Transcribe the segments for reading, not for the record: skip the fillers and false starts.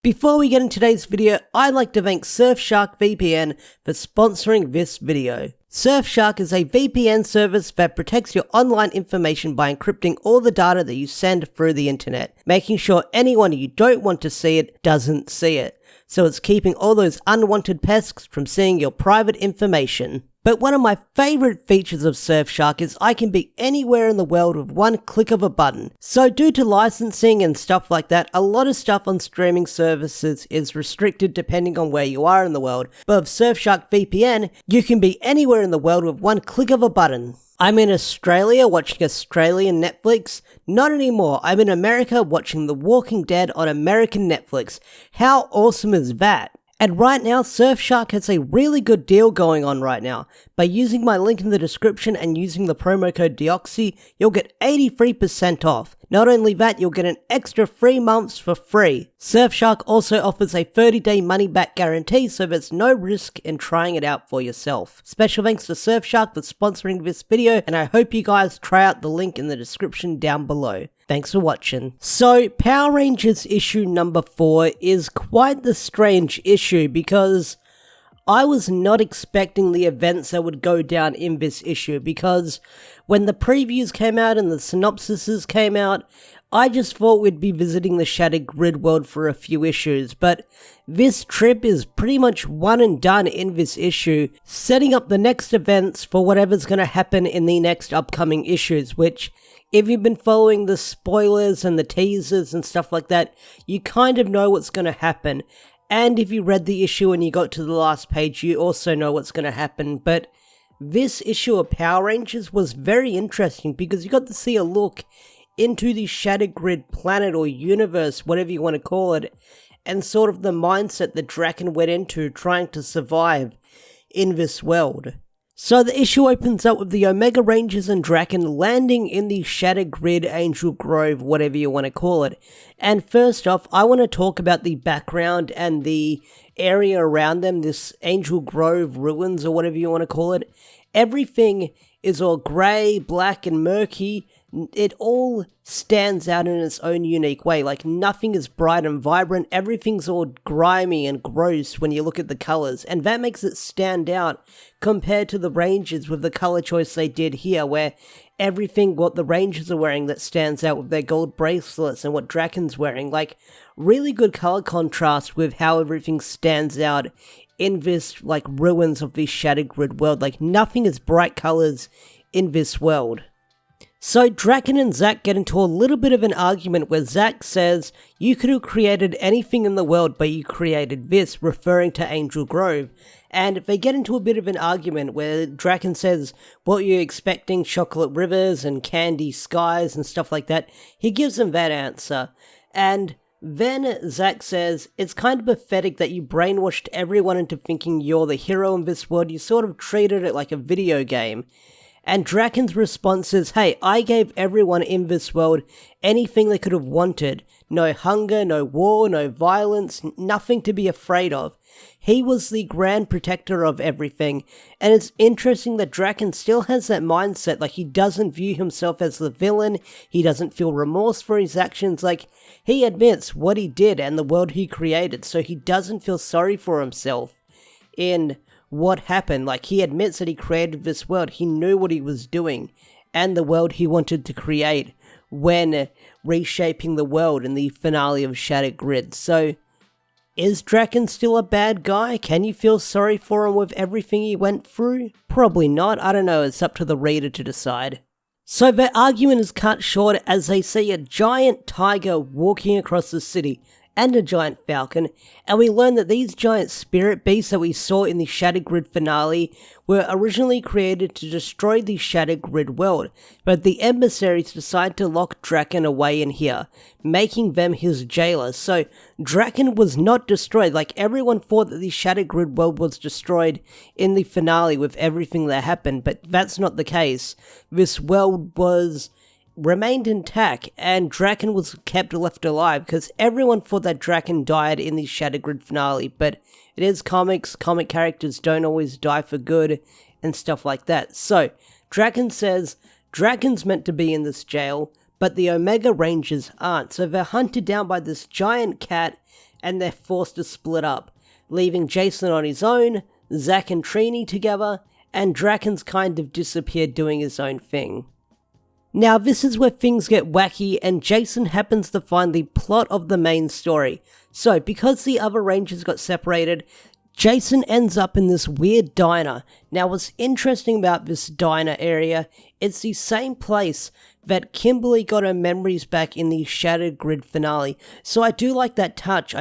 Before we get into today's video, I'd like to thank Surfshark VPN for sponsoring this video. Surfshark is a VPN service that protects your online information by encrypting all the data that you send through the internet, making sure anyone you don't want to see it doesn't see it. So it's keeping all those unwanted pests from seeing your private information. But one of my favorite features of Surfshark is I can be anywhere in the world with one click of a button. So due to licensing and stuff like that, a lot of stuff on streaming services is restricted depending on where you are in the world. But with Surfshark VPN, you can be anywhere in the world with one click of a button. I'm in Australia watching Australian Netflix. Not anymore. I'm in America watching The Walking Dead on American Netflix. How awesome is that? And right now, Surfshark has a really good deal going on right now. By using my link in the description and using the promo code DEOXY, you'll get 83% off. Not only that, you'll get an extra 3 months for free. Surfshark also offers a 30-day money-back guarantee, so there's no risk in trying it out for yourself. Special thanks to Surfshark for sponsoring this video, and I hope you guys try out the link in the description down below. Thanks for watching. So, Power Rangers issue number 4 is quite the strange issue because I was not expecting the events that would go down in this issue, because when the previews came out and the synopsises came out, I just thought we'd be visiting the Shattered Grid world for a few issues, but this trip is pretty much one and done in this issue, setting up the next events for whatever's going to happen in the next upcoming issues, which, if you've been following the spoilers and the teasers and stuff like that, you kind of know what's going to happen. And if you read the issue and you got to the last page, you also know what's going to happen. But this issue of Power Rangers was very interesting because you got to see a look into the Shattered Grid planet or universe, whatever you want to call it, and sort of the mindset that Draken went into trying to survive in this world. So the issue opens up with the Omega Rangers and Draken landing in the Shattered Grid, Angel Grove, whatever you want to call it. And first off, I want to talk about the background and the area around them, this Angel Grove ruins or whatever you want to call it. Everything is all grey, black and murky. It all stands out in its own unique way, like nothing is bright and vibrant, everything's all grimy and gross when you look at the colours, and that makes it stand out compared to the Rangers with the colour choice they did here, where everything what the Rangers are wearing that stands out with their gold bracelets and what Draken's wearing, like really good colour contrast with how everything stands out in this like ruins of this Shattered Grid world, like nothing is bright colours in this world. So Draken and Zack get into a little bit of an argument where Zack says, you could have created anything in the world but you created this, referring to Angel Grove. And they get into a bit of an argument where Draken says, what are you expecting, chocolate rivers and candy skies and stuff like that? He gives them that answer. And then Zack says, it's kind of pathetic that you brainwashed everyone into thinking you're the hero in this world. You sort of treated it like a video game. And Draken's response is, hey, I gave everyone in this world anything they could have wanted. No hunger, no war, no violence, nothing to be afraid of. He was the grand protector of everything. And it's interesting that Draken still has that mindset, like he doesn't view himself as the villain, he doesn't feel remorse for his actions, like he admits what he did and the world he created, so he doesn't feel sorry for himself in what happened. Like he admits that he created this world, he knew what he was doing and the world he wanted to create when reshaping the world in the finale of Shattered Grid. So is Draken still a bad guy? Can you feel sorry for him with everything he went through? Probably not, I don't know, it's up to the reader to decide. So their argument is cut short as they see a giant tiger walking across the city and a giant falcon, and we learn that these giant spirit beasts that we saw in the Shattered Grid finale were originally created to destroy the Shattered Grid world, but the emissaries decide to lock Draken away in here, making them his jailer. So Draken was not destroyed, like everyone thought that the Shattered Grid world was destroyed in the finale with everything that happened, but that's not the case. This world remained intact, and Draken was kept left alive, because everyone thought that Draken died in the Shattered Grid finale, but it is comics, comic characters don't always die for good, and stuff like that. So, Draken says, Draken's meant to be in this jail, but the Omega Rangers aren't, so they're hunted down by this giant cat, and they're forced to split up, leaving Jason on his own, Zack and Trini together, and Drakken's kind of disappeared doing his own thing. Now this is where things get wacky and Jason happens to find the plot of the main story. So because the other Rangers got separated, Jason ends up in this weird diner. Now what's interesting about this diner area, it's the same place that Kimberly got her memories back in the Shattered Grid finale. So I do like that touch.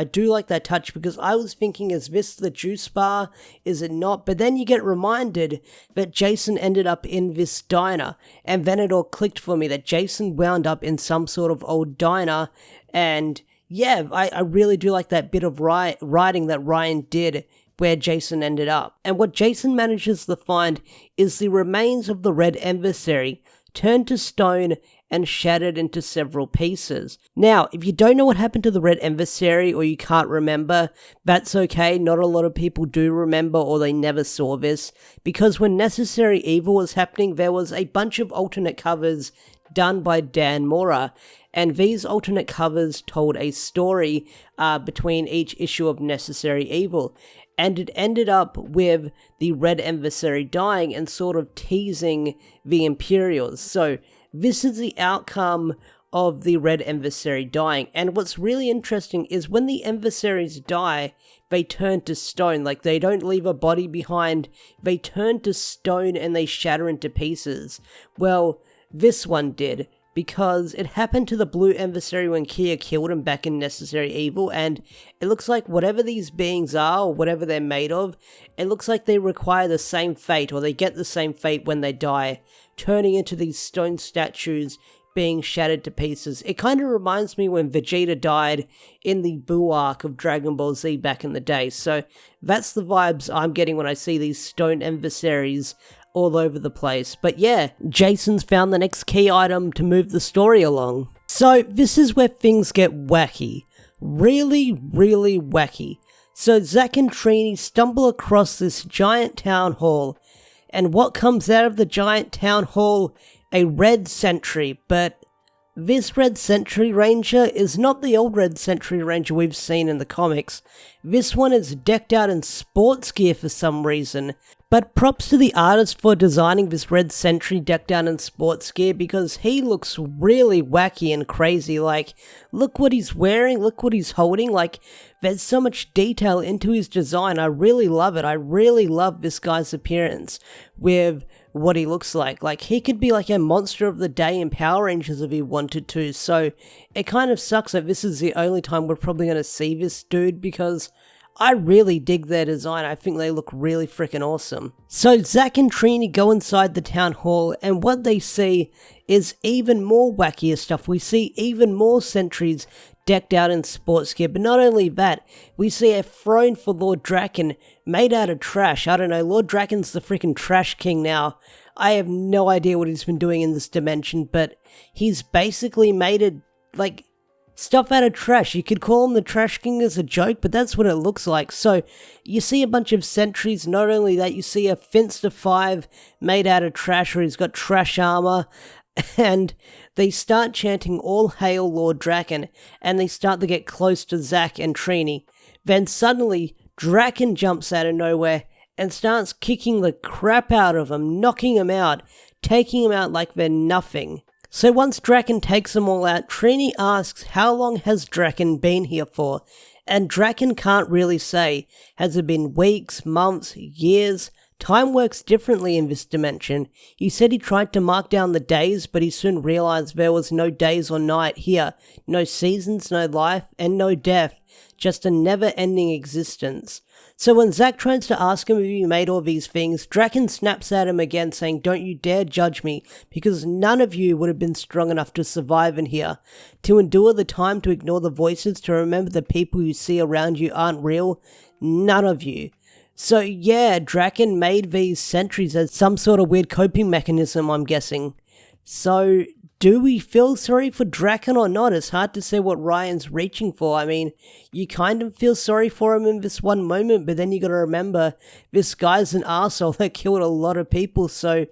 Because I was thinking, is this the juice bar? Is it not? But then you get reminded that Jason ended up in this diner. And then it all clicked for me that Jason wound up in some sort of old diner. And yeah, I really do like that bit of writing that Ryan did where Jason ended up. And what Jason manages to find is the remains of the Red Emissary, turned to stone and shattered into several pieces. Now, if you don't know what happened to the Red Emissary or you can't remember, that's okay. Not a lot of people do remember or they never saw this, because when Necessary Evil was happening, there was a bunch of alternate covers done by Dan Mora, and these alternate covers told a story between each issue of Necessary Evil. And it ended up with the Red Emissary dying and sort of teasing the Imperials. So this is the outcome of the Red Emissary dying. And what's really interesting is when the Emissaries die, they turn to stone. Like, they don't leave a body behind. They turn to stone and they shatter into pieces. Well, this one did, because it happened to the Blue Emissary when Kia killed him back in Necessary Evil, and it looks like whatever these beings are, or whatever they're made of, it looks like they require the same fate, or they get the same fate when they die, turning into these stone statues, being shattered to pieces. It kind of reminds me when Vegeta died in the Buu arc of Dragon Ball Z back in the day, so that's the vibes I'm getting when I see these stone emissaries all over the place. But yeah, Jason's found the next key item to move the story along. So this is where things get wacky. Really, really wacky. So Zack and Trini stumble across this giant town hall, and what comes out of the giant town hall? A red sentry, but this Red Sentry Ranger is not the old Red Sentry Ranger we've seen in the comics. This one is decked out in sports gear for some reason. But props to the artist for designing this Red Sentry decked out in sports gear, because he looks really wacky and crazy. Like, look what he's wearing, look what he's holding. Like, there's so much detail into his design. I really love it. I really love this guy's appearance with what he looks like. Like, he could be like a monster of the day in Power Rangers if he wanted to. So it kind of sucks that this is the only time we're probably going to see this dude, because I really dig their design. I think they look really freaking awesome. So Zack and Trini go inside the town hall, and what they see is even more wackier stuff. We see even more sentries decked out in sports gear, but not only that, we see a throne for Lord Drakken made out of trash. I don't know, Lord Drakken's the freaking trash king now. I have no idea what he's been doing in this dimension, but he's basically made it like stuff out of trash. You could call him the Trash King as a joke, but that's what it looks like. So you see a bunch of sentries. Not only that, you see a Finster 5 made out of trash, where he's got trash armor, and they start chanting "All Hail Lord Drakken," and they start to get close to Zack and Trini. Then suddenly, Drakken jumps out of nowhere and starts kicking the crap out of them, knocking them out, taking them out like they're nothing. So once Drakken takes them all out, Trini asks how long has Drakken been here for, and Drakken can't really say. Has it been weeks, months, years? Time works differently in this dimension. He said he tried to mark down the days, but he soon realized there was no days or night here, no seasons, no life, and no death, just a never-ending existence. So when Zack tries to ask him if he made all these things, Drakken snaps at him again, saying, "Don't you dare judge me, because none of you would have been strong enough to survive in here. To endure the time to ignore the voices, to remember the people you see around you aren't real, none of you." So yeah, Drakken made these sentries as some sort of weird coping mechanism, I'm guessing. So do we feel sorry for Drakken or not? It's hard to say what Ryan's reaching for. I mean, you kind of feel sorry for him in this one moment, but then you gotta remember, this guy's an arsehole that killed a lot of people, so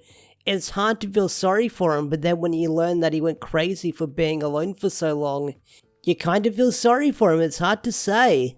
it's hard to feel sorry for him. But then when you learn that he went crazy for being alone for so long, you kind of feel sorry for him. It's hard to say.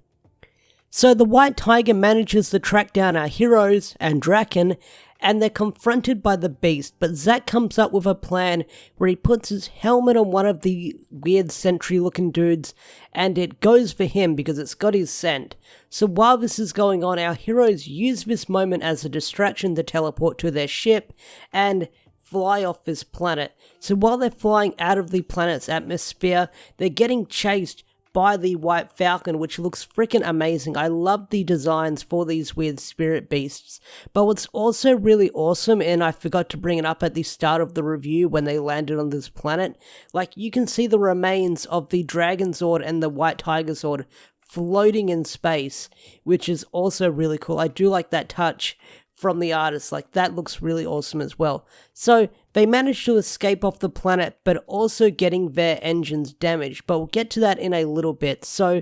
So the White Tiger manages to track down our heroes and Draken, and they're confronted by the Beast, but Zack comes up with a plan where he puts his helmet on one of the weird sentry looking dudes, and it goes for him because it's got his scent. So while this is going on, our heroes use this moment as a distraction to teleport to their ship and fly off this planet. So while they're flying out of the planet's atmosphere, they're getting chased by the White Falcon, which looks freaking amazing. I love the designs for these weird spirit beasts. But what's also really awesome, and I forgot to bring it up at the start of the review when they landed on this planet, like you can see the remains of the Dragon Zord and the White Tiger Zord floating in space, which is also really cool. I do like that touch from the artist, like that looks really awesome as well. So they managed to escape off the planet, but also getting their engines damaged, but we'll get to that in a little bit. So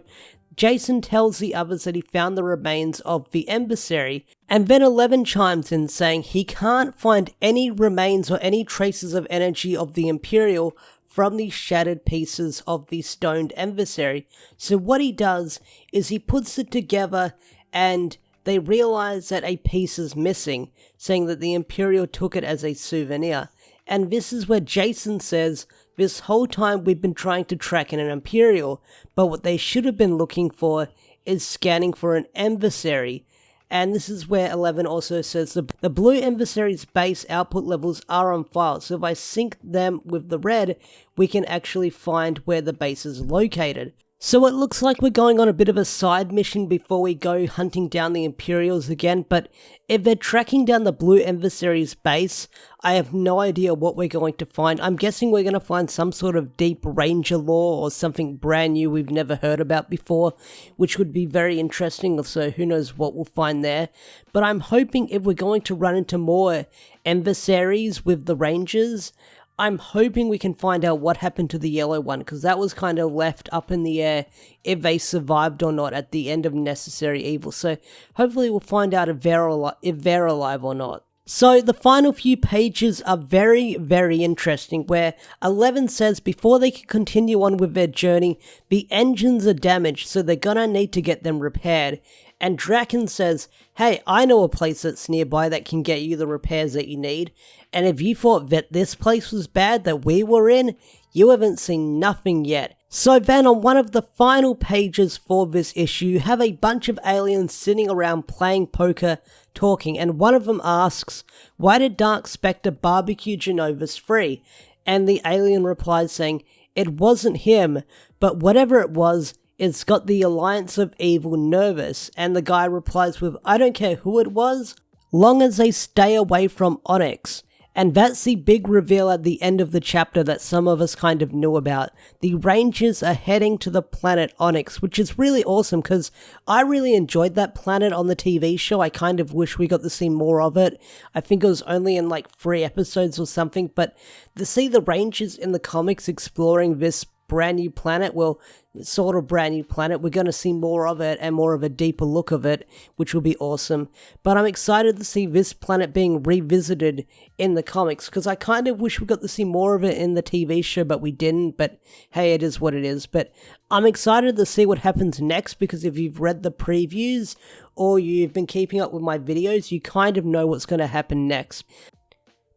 Jason tells the others that he found the remains of the emissary, and then 11 chimes in saying he can't find any remains or any traces of energy of the Imperial from the shattered pieces of the stoned emissary. So what he does is he puts it together and they realize that a piece is missing, saying that the Imperial took it as a souvenir. And this is where Jason says, this whole time we've been trying to track an Imperial, but what they should have been looking for is scanning for an emissary. And this is where 11 also says the blue emissary's base output levels are on file, so if I sync them with the red, we can actually find where the base is located. So it looks like we're going on a bit of a side mission before we go hunting down the Imperials again, but if they're tracking down the blue emissary's base, I have no idea what we're going to find. I'm guessing we're going to find some sort of deep ranger lore or something brand new we've never heard about before, which would be very interesting, so who knows what we'll find there. But I'm hoping if we're going to run into more emissaries with the rangers, I'm hoping we can find out what happened to the yellow one, because that was kind of left up in the air if they survived or not at the end of Necessary Evil. So hopefully we'll find out if they're alive or not. So the final few pages are very, very interesting, where 11 says before they can continue on with their journey, the engines are damaged, so they're gonna need to get them repaired. And Draken says, hey, I know a place that's nearby that can get you the repairs that you need. And if you thought that this place was bad that we were in, you haven't seen nothing yet. So then on one of the final pages for this issue, you have a bunch of aliens sitting around playing poker, talking, and one of them asks, why did Dark Spectre barbecue Genovis free? And the alien replies saying, it wasn't him, but whatever it was, it's got the Alliance of Evil nervous. And the guy replies with, I don't care who it was, long as they stay away from Onyx. And that's the big reveal at the end of the chapter that some of us kind of knew about. The Rangers are heading to the planet Onyx, which is really awesome because I really enjoyed that planet on the TV show. I kind of wish we got to see more of it. I think it was only in like 3 episodes or something, but to see the Rangers in the comics exploring this brand new planet, well, sort of brand new planet, we're going to see more of it and more of a deeper look of it, which will be awesome. But I'm excited to see this planet being revisited in the comics, because I kind of wish we got to see more of it in the TV show, but we didn't. But hey, it is what it is. But I'm excited to see what happens next, because if you've read the previews or you've been keeping up with my videos, you kind of know what's going to happen next.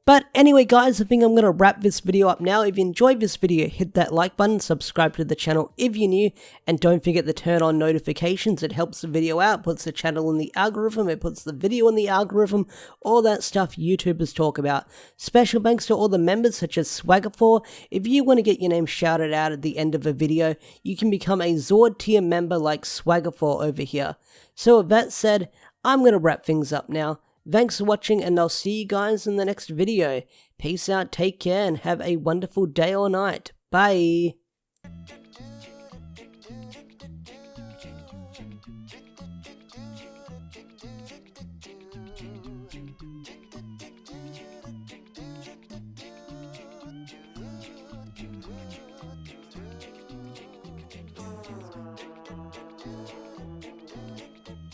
But anyway guys, I think I'm going to wrap this video up now. If you enjoyed this video, hit that like button, subscribe to the channel if you're new, and don't forget to turn on notifications. It helps the video out, puts the channel in the algorithm, it puts the video in the algorithm, all that stuff YouTubers talk about. Special thanks to all the members such as Swagger4. If you want to get your name shouted out at the end of a video, you can become a Zord tier member like Swagger4 over here. So with that said, I'm going to wrap things up now. Thanks for watching, and I'll see you guys in the next video. Peace out, take care, and have a wonderful day or night. Bye!